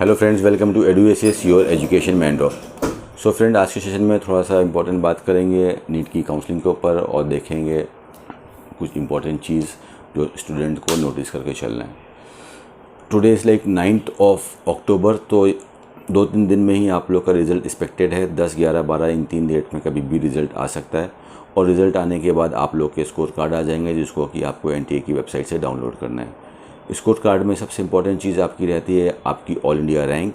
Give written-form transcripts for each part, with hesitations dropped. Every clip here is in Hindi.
Hello friends, welcome to Eduacious your education mentor. So friend, आज के सेशन में थोड़ा सा इम्पोर्टेंट बात करेंगे नीट की काउंसलिंग के ऊपर और देखेंगे कुछ इम्पोर्टेंट चीज़ जो स्टूडेंट को नोटिस करके चलना है। Today is like 9th of October, तो 2-3 दिन में ही आप लोग का रिज़ल्ट एक्सपेक्टेड है। 10, 11, 12 इन 3 डेट में कभी भी रिज़ल्ट आ सकता है और रिज़ल्ट आने के बाद आप लोग के स्कोर कार्ड आ जाएंगे, जिसको कि आपको एनटीए की वेबसाइट से डाउनलोड करना है। स्कोर कार्ड में सबसे इम्पोर्टेंट चीज़ आपकी रहती है आपकी ऑल इंडिया रैंक,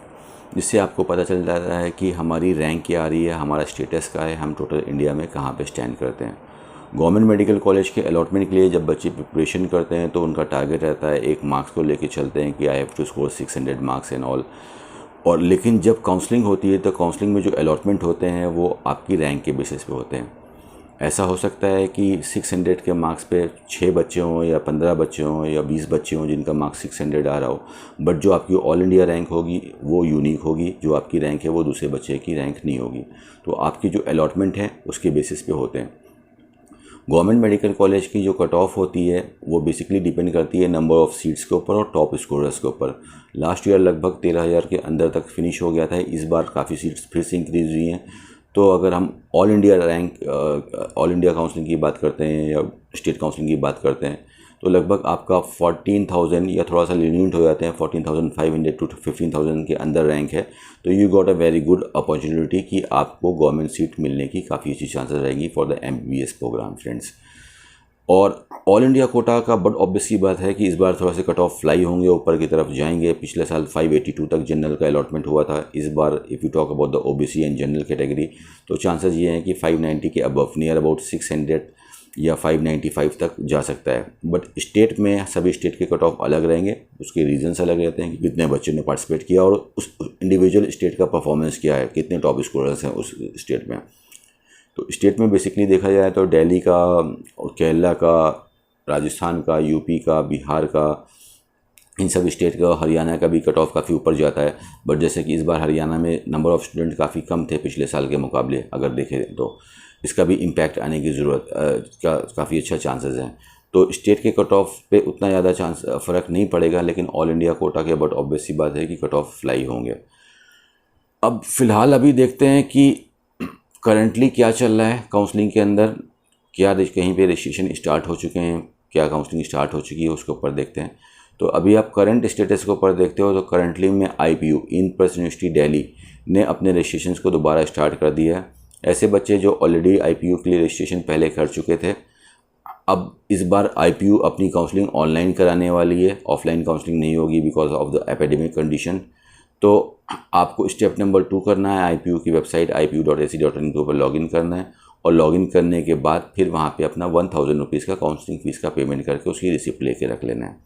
जिससे आपको पता चल जाता है कि हमारी रैंक क्या आ रही है, हमारा स्टेटस क्या है, हम टोटल इंडिया में कहाँ पे स्टैंड करते हैं। गवर्नमेंट मेडिकल कॉलेज के अलॉटमेंट के लिए जब बच्चे प्रिपरेशन करते हैं तो उनका टारगेट रहता है 1 मार्क्स को लेके चलते हैं कि I have to score 600 marks and all. और लेकिन जब काउंसलिंग होती है तो काउंसलिंग में जो अलॉटमेंट होते हैं वो आपकी रैंक के बेसिस पे होते हैं। ऐसा हो सकता है कि 600 के मार्क्स पे 6 बच्चे हों या 15 बच्चे हों या 20 बच्चे हों जिनका मार्क्स 600 आ रहा हो, बट जो आपकी ऑल इंडिया रैंक होगी वो यूनिक होगी। जो आपकी रैंक है वो दूसरे बच्चे की रैंक नहीं होगी। तो आपकी जो अलॉटमेंट है उसके बेसिस पे होते हैं। गवर्नमेंट मेडिकल कॉलेज की जो कट ऑफ होती है वो बेसिकली डिपेंड करती है नंबर ऑफ़ सीट्स के ऊपर और टॉप स्कोरर्स के ऊपर। लास्ट ईयर लगभग 13,000 के अंदर तक फिनिश हो गया था। इस बार काफ़ी सीट्स फिर से इंक्रीज़ हुई हैं। तो अगर हम all India all India counselling की बात करते हैं या स्टेट काउंसलिंग की बात करते हैं तो लगभग आपका 14,000 या थोड़ा सा लीनियंट हो जाते हैं 14,500 टू 15,000 के अंदर रैंक है। तो you got a very good opportunity कि आपको गवर्नमेंट सीट मिलने की काफ़ी अच्छी चांसेस रहेगी for the MBBS program friends. और ऑल इंडिया कोटा का बट ऑब्वियस की बात है कि इस बार थोड़ा से कट ऑफ फ्लाई होंगे, ऊपर की तरफ जाएंगे। पिछले साल 582 तक जनरल का अलॉटमेंट हुआ था। इस बार if you talk about the OBC and general category तो चांसेस ये हैं कि 590 के अबव नियर अबाउट 600 या 595 तक जा सकता है। बट स्टेट में सभी स्टेट के कट ऑफ अलग रहेंगे, उसके रीजंस अलग रहते हैं कि कितने बच्चों ने पार्टिसिपेट किया और उस इंडिविजुअल स्टेट का परफॉर्मेंस क्या है, कितने टॉप स्कोरर्स हैं उस स्टेट में। तो स्टेट में बेसिकली देखा जाए तो दिल्ली का और केरला का, राजस्थान का, यूपी का, बिहार का, इन सब स्टेट का, हरियाणा का भी कट ऑफ काफ़ी ऊपर जाता है। बट जैसे कि इस बार हरियाणा में नंबर ऑफ़ स्टूडेंट काफ़ी कम थे पिछले साल के मुकाबले, अगर देखें तो इसका भी इम्पैक्ट आने की ज़रूरत का काफ़ी अच्छा चांसेस हैं। तो स्टेट के कट ऑफ पे उतना ज़्यादा फ़र्क नहीं पड़ेगा, लेकिन ऑल इंडिया कोटा के बट ऑब्वियस सी बात है कि कट ऑफ फ्लाई होंगे। अब फ़िलहाल अभी देखते हैं कि करंटली क्या चल रहा है काउंसलिंग के अंदर, क्या कहीं पे रजिस्ट्रेशन स्टार्ट हो चुके हैं, क्या काउंसलिंग स्टार्ट हो चुकी है, उसके ऊपर देखते हैं। तो अभी आप करंट स्टेटस के ऊपर देखते हो तो करंटली में IPU in person university Delhi ने अपने रजिस्ट्रेशन को दोबारा स्टार्ट कर दिया है। ऐसे बच्चे जो ऑलरेडी IPU के लिए रजिस्ट्रेशन पहले कर चुके थे, अब इस बार IPU अपनी काउंसलिंग ऑनलाइन कराने वाली है, ऑफलाइन काउंसलिंग नहीं होगी because of the epidemic condition. तो आपको स्टेप नंबर 2 करना है, IPU की वेबसाइट ipu.ac.in के ऊपर लॉगिन करना है और लॉगिन करने के बाद फिर वहाँ पे अपना 1000 रुपीज़ का काउंसलिंग फ़ीस का पेमेंट करके उसकी रिसिप्ट लेके रख लेना है।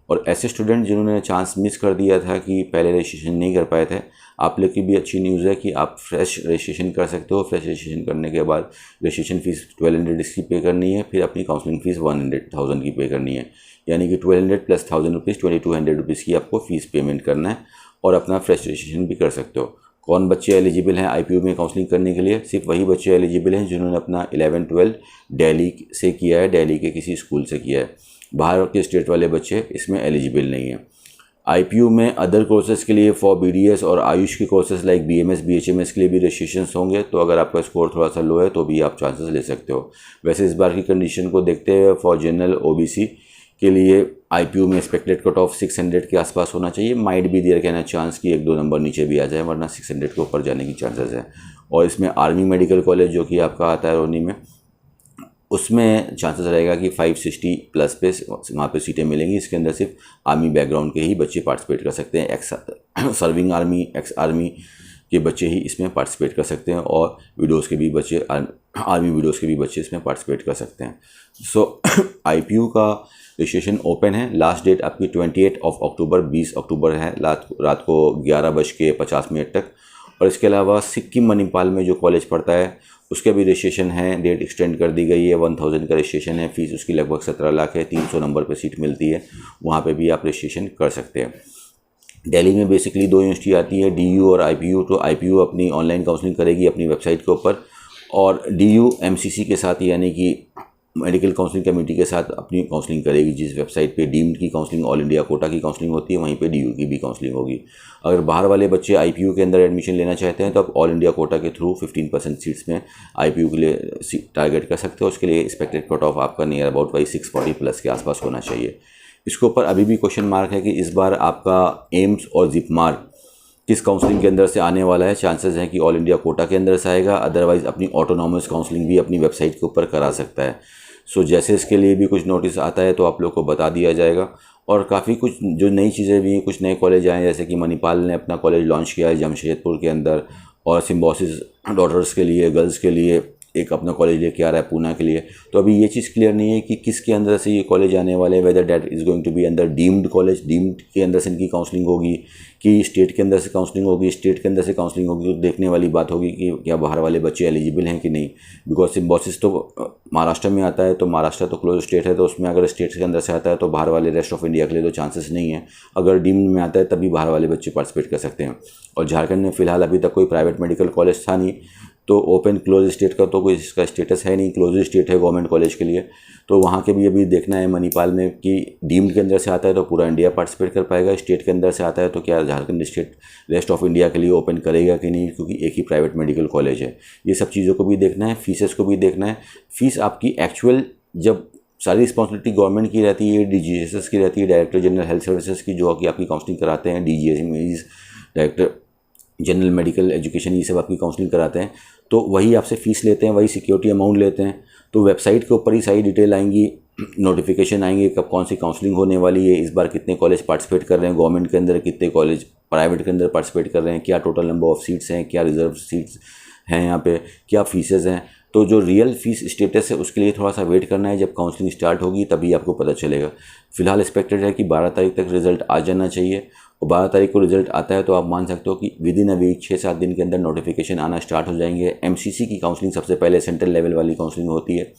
और ऐसे स्टूडेंट जिन्होंने चांस मिस कर दिया था कि पहले रजिस्ट्रेशन नहीं कर पाए थे, आप लोग की भी अच्छी न्यूज़ है कि आप फ्रेश रजिस्ट्रेशन कर सकते हो। फ्रेश रजिस्ट्रेशन करने के बाद रजिस्ट्रेशन फ़ीस 1200 इसकी पे करनी है, फिर अपनी काउंसलिंग फ़ीस 100,000 की पे करनी है। यानी कि 1200 प्लस 1000 रुपीज़ 2200 रुपीज़ की आपको फ़ीस पेमेंट करना है और अपना फ्रेश रजिस्ट्रेशन भी कर सकते हो। कौन बच्चे एलिजिबल हैं IPU में काउंसलिंग करने के लिए? सिर्फ वही बच्चे एलिजिबल हैं जिन्होंने अपना 11-12 दिल्ली से किया है, दिल्ली के किसी स्कूल से किया है। बाहर के स्टेट वाले बच्चे इसमें एलिजिबल नहीं हैं। IPU में अदर कोर्सेज़ के लिए फॉर BDS और आयुष के कोर्सेज़ लाइक BMS BHMS के लिए भी रजिस्ट्रेशन होंगे। तो अगर आपका स्कोर थोड़ा सा लो है तो भी आप चांसेस ले सकते हो। वैसे इस बार की कंडीशन को देखते हुए फॉर जनरल OBC के लिए IPU में एक्सपेक्टेड कट ऑफ 600 के आसपास होना चाहिए। माइट भी देयर कहना चांस कि 1-2 नंबर नीचे भी आ जाए, वरना 600 के ऊपर जाने की चांसेस है। और इसमें आर्मी मेडिकल कॉलेज जो कि आपका आता है रोहनी में, उसमें चांसेस रहेगा कि 560 प्लस पे वहाँ पे सीटें मिलेंगी। इसके अंदर सिर्फ आर्मी बैकग्राउंड के ही बच्चे पार्टिसिपेट कर सकते हैं। X serving army, ex army के बच्चे ही इसमें पार्टिसिपेट कर सकते हैं और विडोज़ के भी बच्चे, आर्मी विडोज़ के भी बच्चे इसमें पार्टिसिपेट कर सकते हैं। सो IPU का रजिस्ट्रेशन ओपन है। लास्ट डेट आपकी 28 अक्टूबर 20 अक्टूबर है, रात को 11:50 तक। और इसके अलावा सिक्किम मणिपाल में जो कॉलेज पढ़ता है उसके भी रजिस्ट्रेशन है, डेट एक्सटेंड कर दी गई है। 1000 का रजिस्ट्रेशन है, फ़ीस उसकी लगभग 17 लाख है। 300 नंबर पे सीट मिलती है, वहाँ पे भी आप रजिस्ट्रेशन कर सकते हैं। दिल्ली में बेसिकली 2 यूनिवर्सिटी आती है, DU और IPU। तो IPU अपनी ऑनलाइन काउंसलिंग करेगी अपनी वेबसाइट के ऊपर और DU MCC के साथ यानी कि मेडिकल काउंसलिंग कमेटी के साथ अपनी काउंसलिंग करेगी। जिस वेबसाइट पे डीम्ड की काउंसलिंग ऑल इंडिया कोटा की काउंसलिंग होती है, वहीं पे डीयू की भी काउंसलिंग होगी। अगर बाहर वाले बच्चे आईपीयू के अंदर एडमिशन लेना चाहते हैं तो आप ऑल इंडिया कोटा के थ्रू 15% सीट्स में आईपीयू के लिए टारगेट कर सकते हो। उसके लिए एक्सपेक्टेड कट ऑफ आपका नियर अबाउट वही 640 प्लस के आसपास होना चाहिए। इसके ऊपर अभी भी क्वेश्चन मार्क है कि इस बार आपका एम्स और जिपमार किस काउंसलिंग के अंदर से आने वाला है। चांसेस हैं कि ऑल इंडिया कोटा के अंदर से आएगा, अदरवाइज़ अपनी ऑटोनॉमस काउंसलिंग भी अपनी वेबसाइट के ऊपर करा सकता है। सो जैसे इसके लिए भी कुछ नोटिस आता है तो आप लोग को बता दिया जाएगा। और काफ़ी कुछ जो नई चीज़ें भी हैं, कुछ नए कॉलेज आए हैं, जैसे कि मणिपाल ने अपना कॉलेज लॉन्च किया है जमशेदपुर के अंदर, और सिम्बोसिस डॉटर्स के लिए, गर्ल्स के लिए एक अपना कॉलेज लेके आ रहा है पूना के लिए। तो अभी ये चीज़ क्लियर नहीं है कि किसके अंदर से ये कॉलेज आने वाले हैं, whether that is going to be अंदर डीम्ड कॉलेज, डीम्ड के अंदर से इनकी काउंसलिंग होगी कि स्टेट के अंदर से काउंसलिंग होगी, स्टेट के अंदर से काउंसलिंग होगी। तो देखने वाली बात होगी कि क्या बाहर वाले बच्चे एलिजिबल हैं कि नहीं। बिकॉज सिम्बोसिस तो महाराष्ट्र में आता है, तो महाराष्ट्र तो क्लोज स्टेट है, तो उसमें अगर स्टेट के अंदर से आता है तो बाहर वाले रेस्ट ऑफ इंडिया के लिए तो चांसेस नहीं है। अगर डीम्ड में आता है तभी बाहर वाले बच्चे पार्टिसिपेट कर सकते हैं। और झारखंड में फ़िलहाल अभी तक कोई प्राइवेट मेडिकल कॉलेज था नहीं, तो ओपन क्लोज स्टेट का तो कोई इसका स्टेटस है नहीं, क्लोज स्टेट है गवर्नमेंट कॉलेज के लिए। तो वहाँ के भी अभी देखना है मणिपाल में कि डीम्ड के अंदर से आता है तो पूरा इंडिया पार्टिसिपेट कर पाएगा, स्टेट के अंदर से आता है तो क्या Jharkhand state rest of India के लिए ओपन करेगा कि नहीं, क्योंकि एक ही प्राइवेट मेडिकल कॉलेज है। ये सब चीज़ों को भी देखना है, फीसेस को भी देखना है। फीस आपकी एक्चुअल जब सारी रिस्पॉन्सिबिलिटी गवर्नमेंट की रहती है, डीजीएसएस की रहती है, डायरेक्टर जनरल हेल्थ सर्विसेज की, जो कि आपकी काउंसलिंग कराते हैं, DGS director general medical education, ये सब आपकी काउंसलिंग कराते हैं। तो वही आपसे फ़ीस लेते हैं, वही सिक्योरिटी अमाउंट लेते हैं। तो वेबसाइट के ऊपर ही सारी डिटेल आएंगी, नोटिफिकेशन आएंगे कब कौन सी काउंसलिंग होने वाली है, इस बार कितने कॉलेज पार्टिसिपेट कर रहे हैं गवर्नमेंट के अंदर, कितने कॉलेज प्राइवेट के अंदर पार्टिसिपेट कर रहे हैं, क्या टोटल नंबर ऑफ़ सीट्स हैं, क्या रिजर्व सीट्स हैं यहाँ पे, क्या फीसेज़ हैं। तो जो रियल फीस स्टेटस है उसके लिए थोड़ा सा वेट करना है, जब काउंसलिंग स्टार्ट होगी तभी आपको पता चलेगा। फ़िलहाल एक्सपेक्टेड है कि 12 तारीख तक रिज़ल्ट आ जाना चाहिए, और 12 तारीख को रिज़ल्ट आता है तो आप मान सकते हो कि विद इन अ वीक 6-7 दिन के अंदर नोटिफिकेशन आना स्टार्ट हो जाएंगे। एमसीसी की काउंसलिंग सबसे पहले सेंट्रल लेवल वाली काउंसलिंग होती है,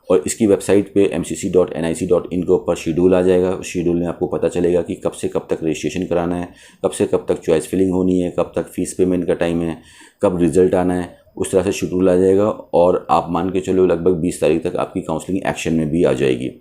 और इसकी वेबसाइट पे mcc.nic.in के ऊपर शेड्यूल आ जाएगा। शेड्यूल में आपको पता चलेगा कि कब से कब तक रजिस्ट्रेशन कराना है, कब से कब तक चॉइस फिलिंग होनी है, कब तक फ़ीस पेमेंट का टाइम है, कब रिज़ल्ट आना है, उस तरह से शेड्यूल आ जाएगा। और आप मान के चलो लगभग 20 तारीख तक आपकी काउंसलिंग एक्शन में भी आ जाएगी।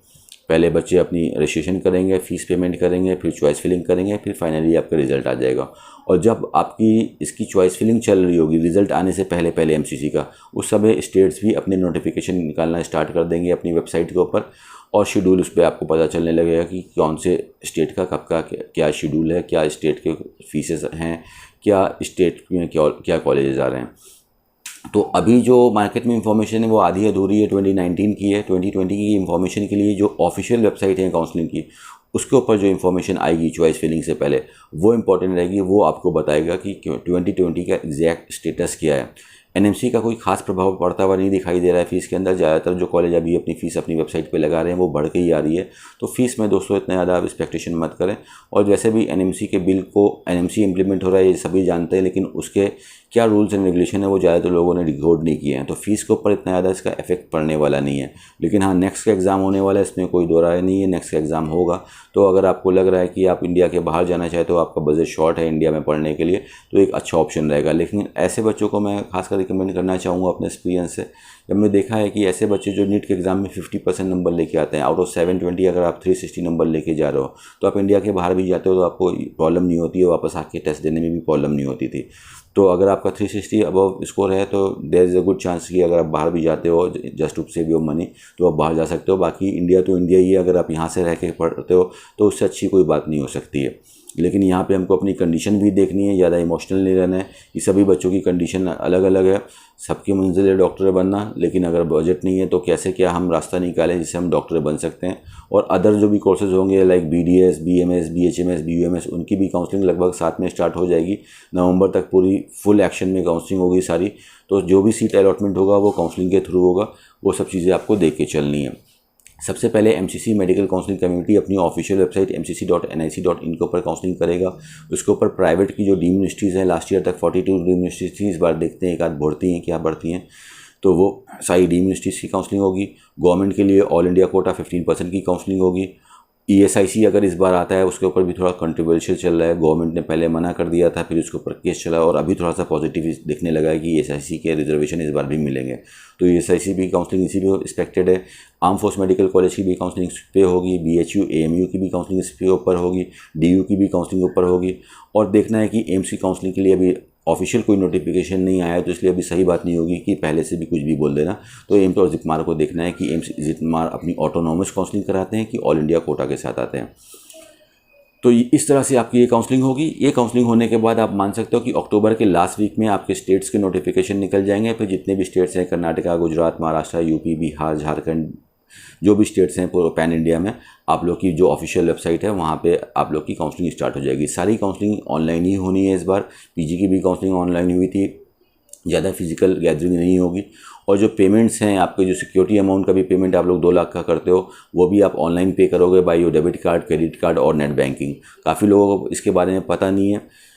पहले बच्चे अपनी रजिस्ट्रेशन करेंगे, फ़ीस पेमेंट करेंगे, फिर चॉइस फिलिंग करेंगे, फिर फाइनली आपका रिज़ल्ट आ जाएगा। और जब आपकी इसकी चॉइस फिलिंग चल रही होगी, रिज़ल्ट आने से पहले पहले एमसीसी का, उस समय स्टेट्स भी अपने नोटिफिकेशन निकालना स्टार्ट कर देंगे अपनी वेबसाइट के ऊपर, और शेड्यूल उस पर आपको पता चलने लगेगा कि कौन से स्टेट का कब का क्या शेड्यूल है, क्या स्टेट के फीसेस हैं, क्या स्टेट में क्या कॉलेजेस आ रहे हैं। तो अभी जो मार्केट में इंफॉर्मेशन है वो आधी अधूरी है, 2019 की है। 2020 की इंफॉर्मेशन के लिए जो ऑफिशियल वेबसाइट है काउंसलिंग की, उसके ऊपर जो इन्फॉर्मेशन आएगी चॉइस फिलिंग से पहले, वो इंपॉर्टेंट रहेगी। वो आपको बताएगा कि 2020 का एग्जैक्ट स्टेटस क्या है। एनएमसी का कोई खास प्रभाव पड़ता हुआ नहीं दिखाई दे रहा है फ़ीस के अंदर। ज़्यादातर जो कॉलेज अभी अपनी फ़ीस अपनी वेबसाइट पे लगा रहे हैं वो बढ़ के ही आ रही है। तो फीस में दोस्तों इतना ज़्यादा आप एक्सपेक्टेशन मत करें। और वैसे भी एनएमसी के बिल को एनएमसी इम्प्लीमेंट हो रहा है, ये सभी जानते हैं, लेकिन उसके क्या रूल्स एंड रेगुलेशन है वो ज़्यादातर लोगों ने डिकोड नहीं किए हैं। तो फीस के ऊपर इतना ज़्यादा इसका इफेक्ट पड़ने वाला नहीं है। लेकिन हाँ, नेक्स्ट का एग्ज़ाम होने वाला है, इसमें कोई दो राय नहीं है। नेक्स्ट का एग्ज़ाम होगा, तो अगर आपको लग रहा है कि आप इंडिया के बाहर जाना चाहते हो, आपका बजट शॉर्ट है इंडिया में पढ़ने के लिए, तो एक अच्छा ऑप्शन रहेगा। लेकिन ऐसे बच्चों को मैं खासकर रिकमेंड करना चाहूँगा अपने एक्सपीरियंस से। जब मैं देखा है कि ऐसे बच्चे जो नीट के एग्ज़ाम में 50% नंबर लेके आते हैं, आउट ऑफ 720 अगर आप 360 नंबर लेके जा रहे हो, तो आप इंडिया के बाहर भी जाते हो तो आपको प्रॉब्लम नहीं होती है, वापस आके टेस्ट देने में भी प्रॉब्लम नहीं होती थी। तो अगर आपका 360 अबव स्कोर है तो there is a good chance कि अगर आप बाहर भी जाते हो just to save your money, तो आप बाहर जा सकते हो। बाकी इंडिया तो इंडिया ही है, अगर आप यहाँ से रह के पढ़ते हो तो उससे अच्छी कोई बात नहीं हो सकती है। लेकिन यहाँ पे हमको अपनी कंडीशन भी देखनी है, ज़्यादा इमोशनल नहीं रहना है। ये सभी बच्चों की कंडीशन अलग अलग है, सबकी मंजिल है डॉक्टर बनना, लेकिन अगर बजट नहीं है तो कैसे क्या हम रास्ता निकालें जिससे हम डॉक्टर बन सकते हैं। और अदर जो भी कोर्सेज होंगे like BDS, BMS, BHMS, BUMS, उनकी भी काउंसलिंग लगभग साथ में स्टार्ट हो जाएगी। नवंबर तक पूरी फुल एक्शन में काउंसलिंग होगी सारी। तो जो भी सीट अलॉटमेंट होगा वो काउंसलिंग के थ्रू होगा, वो सब चीज़ें आपको देख के चलनी है। सबसे पहले MCC मेडिकल काउंसलिंग कम्युनिटी अपनी ऑफिशियल वेबसाइट mcc.nic.in के ऊपर काउंसलिंग करेगा। उसके ऊपर प्राइवेट की जो डीम यूनिवर्सिटीज़ हैं, लास्ट ईयर तक 42 डीम यूनिवर्सिटीज़ थी, इस बार देखते हैं एक आध बढ़ती हैं, क्या बढ़ती हैं, तो वो सारी डीम यूनिवर्सिटीज़ की काउंसलिंग होगी। गवर्नमेंट के लिए ऑल इंडिया कोटा 15% की काउंसलिंग होगी। ESIC अगर इस बार आता है उसके ऊपर भी थोड़ा कंट्रोवर्शियल चल रहा है। गवर्नमेंट ने पहले मना कर दिया था, फिर उसके ऊपर केस चला और अभी थोड़ा सा पॉजिटिव दिखने लगा है कि ESIC के रिजर्वेशन इस बार भी मिलेंगे। तो ESIC भी काउंसलिंग इसी पे एक्सपेक्टेड है। आर्म फोर्स मेडिकल कॉलेज की भी काउंसलिंग इस पे होगी, BHU AMU की भी काउंसलिंग इस पे ऊपर होगी, DU की भी काउंसलिंग ऊपर होगी। और देखना है कि एम्स की काउंसलिंग के लिए अभी ऑफिशियल कोई नोटिफिकेशन नहीं आया है, तो इसलिए अभी सही बात नहीं होगी कि पहले से भी कुछ भी बोल देना। तो एम्स और जिपमार को देखना है कि एम्स जिपमार अपनी ऑटोनॉमस काउंसलिंग कराते हैं कि ऑल इंडिया कोटा के साथ आते हैं। तो इस तरह से आपकी ये काउंसलिंग होगी। ये काउंसलिंग होने के बाद आप मान सकते हो कि अक्टूबर के लास्ट वीक में आपके स्टेट्स के नोटिफिकेशन निकल जाएंगे। फिर जितने भी स्टेट्स हैं, कर्नाटका, गुजरात, महाराष्ट्र, यूपी, बिहार, झारखंड, जो भी स्टेट्स हैं पूरे पैन इंडिया में, आप लोग की जो ऑफिशियल वेबसाइट है वहाँ पे आप लोग की काउंसलिंग स्टार्ट हो जाएगी। सारी काउंसलिंग ऑनलाइन ही होनी है इस बार। PG की भी काउंसलिंग ऑनलाइन हुई थी, ज़्यादा फिजिकल गैदरिंग नहीं होगी। और जो पेमेंट्स हैं आपके, जो सिक्योरिटी अमाउंट का भी पेमेंट आप लोग 2 लाख का करते हो, वो भी आप ऑनलाइन पे करोगे by your debit card, credit card और नेट बैंकिंग। काफ़ी लोगों को इसके बारे में पता नहीं है।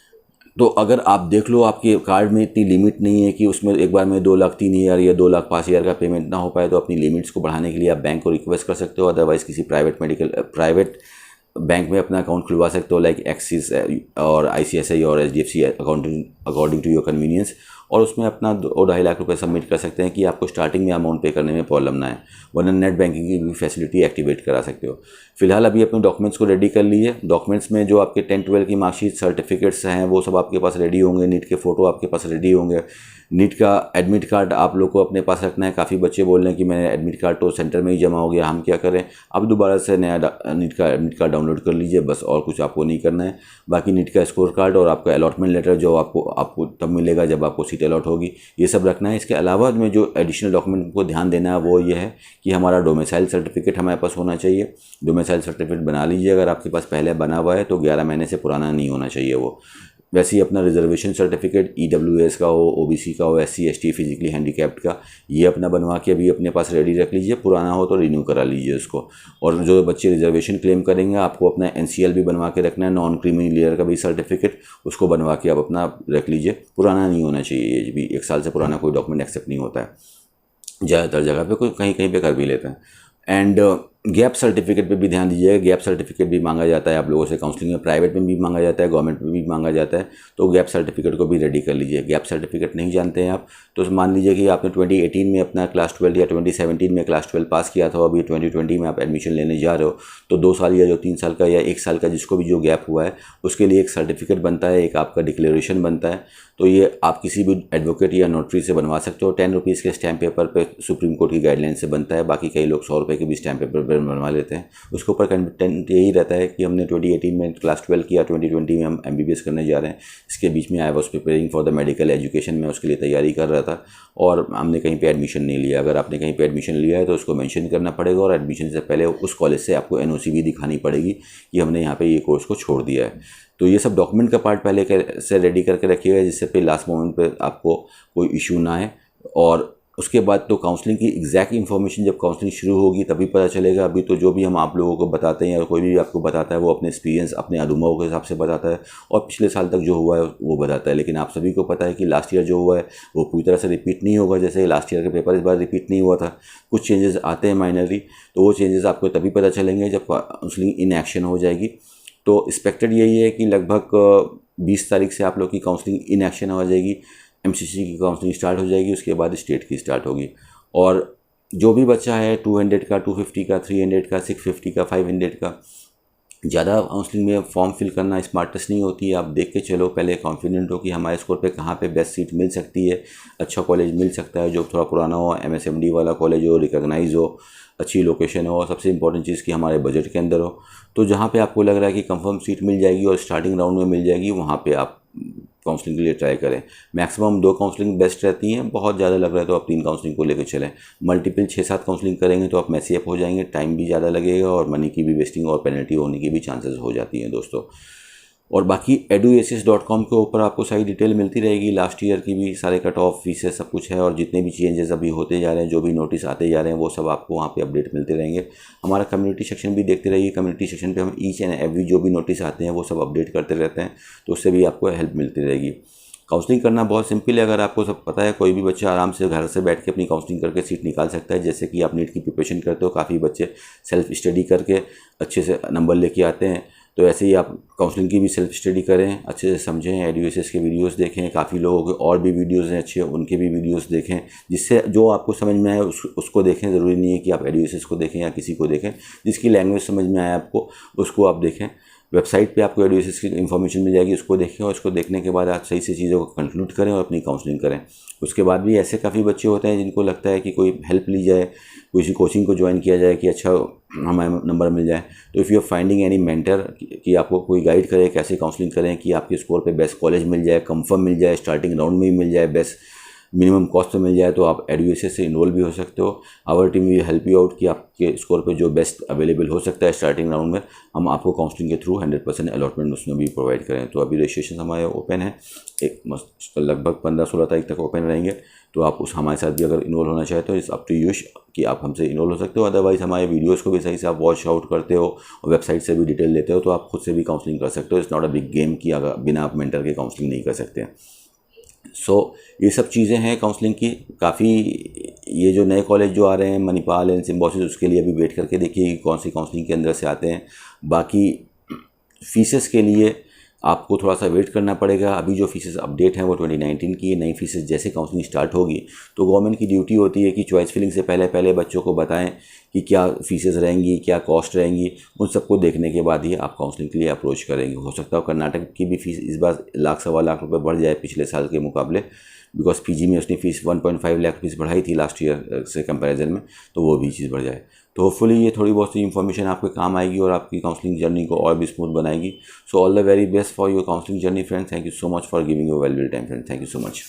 तो अगर आप देख लो आपके कार्ड में इतनी लिमिट नहीं है कि उसमें एक बार में 2,03,000 या 2,05,000 का पेमेंट ना हो पाए, तो अपनी लिमिट्स को बढ़ाने के लिए आप बैंक को रिक्वेस्ट कर सकते हो। अदरवाइज़ किसी प्राइवेट बैंक में अपना अकाउंट खुलवा सकते हो, लाइक एक्सिस और ICICI और HDFC according to your convenience. और उसमें अपना 2-2.5 लाख रुपए सबमिट कर सकते हैं कि आपको स्टार्टिंग में अमाउंट पे करने में प्रॉब्लम ना है। वरना नेट बैंकिंग की भी फैसिलिटी एक्टिवेट करा सकते हो। फिलहाल अभी अपने डॉक्यूमेंट्स को रेडी कर लिए। डॉक्यूमेंट्स में जो आपके 10-12 की मार्कशीट, सर्टिफिकेट्स हैं, वो सब आपके पास रेडी होंगे। नीट के फ़ोटो आपके पास रेडी होंगे। नीट का एडमिट कार्ड आप लोग को अपने पास रखना है। काफ़ी बच्चे बोल रहे हैं कि मेरा एडमिट कार्ड तो सेंटर में ही जमा हो गया, हम क्या करें। अब दोबारा से नया नीट का एडमिट कार्ड डाउनलोड कर लीजिए बस, और कुछ आपको नहीं करना है। बाकी नीट का स्कोर कार्ड और आपका अलॉटमेंट लेटर जो आपको तब मिलेगा जब आपको सीट अलॉट होगी, ये सब रखना है। इसके अलावा में जो एडिशनल डॉक्यूमेंट को ध्यान देना है वो ये है कि हमारा डोमिसाइल सर्टिफिकेट हमारे पास होना चाहिए। डोमिसाइल सर्टिफिकेट बना लीजिए, अगर आपके पास पहले बना हुआ है तो 11 महीने से पुराना नहीं होना चाहिए वो। वैसे ही अपना रिजर्वेशन सर्टिफिकेट EWS का हो, OBC का हो, SC ST फिजिकली हैंडीकैप्ड का, ये अपना बनवा के अभी अपने पास रेडी रख लीजिए। पुराना हो तो रिन्यू करा लीजिए उसको। और जो बच्चे रिजर्वेशन क्लेम करेंगे, आपको अपना NCL भी बनवा के रखना है, नॉन क्रीमी लेयर का भी सर्टिफिकेट, उसको बनवा के आप अपना रख लीजिए। पुराना नहीं होना चाहिए, ये भी 1 साल से पुराना कोई डॉक्यूमेंट एक्सेप्ट नहीं होता है। ज़्यादातर जगह पे कोई कहीं कहीं पे कर भी लेते हैं। एंड गैप सर्टिफिकेट पे भी ध्यान दीजिएगा। गैप सर्टिफिकेट भी मांगा जाता है आप लोगों से काउंसलिंग में। प्राइवेट में भी मांगा जाता है, गवर्नमेंट में भी मांगा जाता है। तो गैप सर्टिफिकेट को भी रेडी कर लीजिए। गैप सर्टिफिकेट नहीं जानते हैं आप, तो मान लीजिए कि आपने 2018 में अपना क्लास 12 या 2017 में क्लास 12 पास किया था, अभी 2020 में आप एडमिशन लेने जा रहे हो, तो 2 साल या जो 3 साल का या 1 साल का जिसको भी जो गैप हुआ है, उसके लिए एक सर्टिफिकेट बनता है, एक आपका डिक्लेरेशन बनता है। तो ये आप किसी भी एडवोकेट या नोटरी से बनवा सकते हो। 10 रुपीज़ के स्टैम्प पेपर पे सुप्रीम कोर्ट की गाइडलाइन से बनता है। बाकी कई लोग 100 रुपये के भी स्टैम्प पेपर पर बनवा लेते हैं। उसके ऊपर कंटेंट यही रहता है कि हमने 2018 में क्लास 12 किया, 2020 में हम MBBS करने जा रहे हैं। इसके बीच में I was preparing for the medical education, में उसके लिए तैयारी कर रहा था और हमने कहीं पे एडमिशन नहीं लिया। अगर आपने कहीं पे एडमिशन लिया है तो उसको मेंशन करना पड़ेगा, और एडमिशन से पहले उस कॉलेज से आपको NOC भी दिखानी पड़ेगी कि हमने यहाँ पे ये कोर्स को छोड़ दिया है। तो ये सब डॉक्यूमेंट का पार्ट पहले से रेडी करके रखिएगा, जिससे पे लास्ट मोमेंट पे आपको कोई इशू ना आए। और उसके बाद तो काउंसलिंग की एग्जैक्ट इन्फॉर्मेशन जब काउंसलिंग शुरू होगी तभी पता चलेगा। अभी तो जो भी हम आप लोगों को बताते हैं या कोई भी आपको बताता है वो अपने एक्सपीरियंस, अपने अनुभव के हिसाब से बताता है और पिछले साल तक जो हुआ है वो बताता है। लेकिन आप सभी को पता है कि लास्ट ईयर जो हुआ है वो पूरी तरह से रिपीट नहीं होगा। जैसे लास्ट ईयर का पेपर इस बार रिपीट नहीं हुआ था, कुछ चेंजेस आते हैं माइनरली, तो वो चेंजेस आपको तभी पता चलेंगे जब काउंसलिंग इन एक्शन हो जाएगी। तो एक्सपेक्टेड यही है कि लगभग 20 तारीख से आप लोग की काउंसलिंग इन एक्शन हो जाएगी। MCC की काउंसलिंग स्टार्ट हो जाएगी, उसके बाद स्टेट की स्टार्ट होगी। और जो भी बच्चा है 200 का, 250 का, 300 का, 650 का, 500 का, ज़्यादा काउंसलिंग में फॉर्म फिल करना स्मार्टेस्ट नहीं होती है। आप देख के चलो, पहले कॉन्फिडेंट हो कि हमारे स्कोर पे कहाँ पे बेस्ट सीट मिल सकती है, अच्छा कॉलेज मिल सकता है जो थोड़ा पुराना हो, MSMD वाला कॉलेज हो, रिकॉग्नाइज हो, अच्छी लोकेशन हो, और सबसे इंपॉर्टेंट चीज़ कि हमारे बजट के अंदर हो। तो जहाँ पे आपको लग रहा है कि कंफर्म सीट मिल जाएगी और स्टार्टिंग राउंड में मिल जाएगी, वहाँ पे आप काउंसलिंग के लिए ट्राई करें। मैक्सिमम 2 काउंसलिंग बेस्ट रहती हैं। बहुत ज़्यादा लग रहा है तो आप 3 काउंसलिंग को लेकर चलें। मल्टीपल 6-7 काउंसलिंग करेंगे तो आप मैसी अप हो जाएंगे, टाइम भी ज़्यादा लगेगा और मनी की भी वेस्टिंग और पेनल्टी होने की भी चांसेस हो जाती हैं दोस्तों। और बाकी eduasis.com के ऊपर आपको सारी डिटेल मिलती रहेगी, लास्ट ईयर की भी, सारे कट ऑफ फीसेस सब कुछ है, और जितने भी चेंजेस अभी होते जा रहे हैं, जो भी नोटिस आते जा रहे हैं, वो सब आपको वहाँ पे अपडेट मिलते रहेंगे। हमारा कम्युनिटी सेक्शन भी देखते रहिए। कम्युनिटी सेक्शन पे हम ईच एंड एवरी जो भी नोटिस आते हैं वो सब अपडेट करते रहते हैं, तो उससे भी आपको हेल्प मिलती रहेगी। काउंसलिंग करना बहुत सिंपल है, अगर आपको सब पता है। कोई भी बच्चा आराम से घर से बैठ के अपनी काउंसलिंग करके सीट निकाल सकता है। जैसे कि आप नीट की प्रिपरेशन करते हो, काफ़ी बच्चे सेल्फ स्टडी करके अच्छे से नंबर लेके आते हैं, तो ऐसे ही आप काउंसलिंग की भी सेल्फ स्टडी करें, अच्छे से समझें, एडुएसएस के वीडियोस देखें, काफ़ी लोगों के और भी वीडियोस हैं अच्छे, उनके भी वीडियोस देखें, जिससे जो आपको समझ में आए उसको देखें। ज़रूरी नहीं है कि आप एडुएसएस को देखें या किसी को देखें, जिसकी लैंग्वेज समझ में आए आपको उसको आप देखें। वेबसाइट पे आपको एडुएसएस की इन्फॉर्मेशन मिल जाएगी, उसको देखें और उसको देखने के बाद आप सही से चीज़ों को कंक्लूड करें और अपनी काउंसलिंग करें। उसके बाद भी ऐसे काफ़ी बच्चे होते हैं जिनको लगता है कि कोई हेल्प ली जाए, किसी कोचिंग को ज्वाइन किया जाए कि अच्छा हमें नंबर मिल जाए। तो if you are finding any mentor कि आपको कोई गाइड करे कैसे काउंसलिंग करें कि आपके स्कोर पे बेस्ट कॉलेज मिल जाए, कंफर्म मिल जाए, स्टार्टिंग राउंड में ही मिल जाए, बेस्ट मिनिमम कॉस्ट पे मिल जाए, तो आप एडुएसएस से इनरोल भी हो सकते हो। Our team will help you out कि आपके स्कोर पे जो बेस्ट अवेलेबल हो सकता है स्टार्टिंग राउंड में, हम आपको काउंसलिंग के थ्रू 100% अलॉटमेंट उसमें भी प्रोवाइड करें। तो अभी रजिस्ट्रेशन हमारे ओपन है, एक लगभग 15-16 तारीख तक ओपन रहेंगे। तो आप उस हमारे साथ भी अगर इनरोल होना चाहे तो इट्स अप टू यू कि आप हमसे इनरोल हो सकते हो। अदरवाइज़ हमारे वीडियोस को भी सही से आप वॉच आउट करते हो और वेबसाइट से भी डिटेल लेते हो, तो आप खुद से भी काउंसलिंग कर सकते हो। It's not a big game कि अगर बिना आप मेंटर के काउंसलिंग नहीं कर सकते हैं। ये सब चीज़ें हैं काउंसलिंग की। काफ़ी ये जो नए कॉलेज जो आ रहे हैं, मणिपाल एंड सिम्बोसिस, उसके लिए अभी वेट करके देखिए कि कौन सी काउंसलिंग के अंदर से आते हैं। बाकी फीसेस के लिए आपको थोड़ा सा वेट करना पड़ेगा। अभी जो फीसेस अपडेट हैं वो 2019 की, नई फीसेस जैसे काउंसलिंग स्टार्ट होगी तो गवर्नमेंट की ड्यूटी होती है कि चॉइस फिलिंग से पहले बच्चों को बताएं कि क्या फीसेस रहेंगी, क्या कॉस्ट रहेंगी। उन सबको देखने के बाद ही आप काउंसलिंग के लिए अप्रोच करेंगे। हो सकता है कर्नाटक की भी फीस इस बार 1-1.25 लाख रुपये बढ़ जाए पिछले साल के मुकाबले, बिकॉज पीजी में उसने फीस 1.5 लाख फीस बढ़ाई थी लास्ट ईयर से कंपैरिजन में, तो वो भी चीज़ बढ़ जाए। तो होपफुली ये थोड़ी बहुत सी इन्फॉर्मेशन आपके काम आएगी और आपकी काउंसलिंग जर्नी को और भी स्मूथ बनाएगी। So all the very best for your counselling journey friends. Thank you so much for giving your valuable time friends. Thank you so much.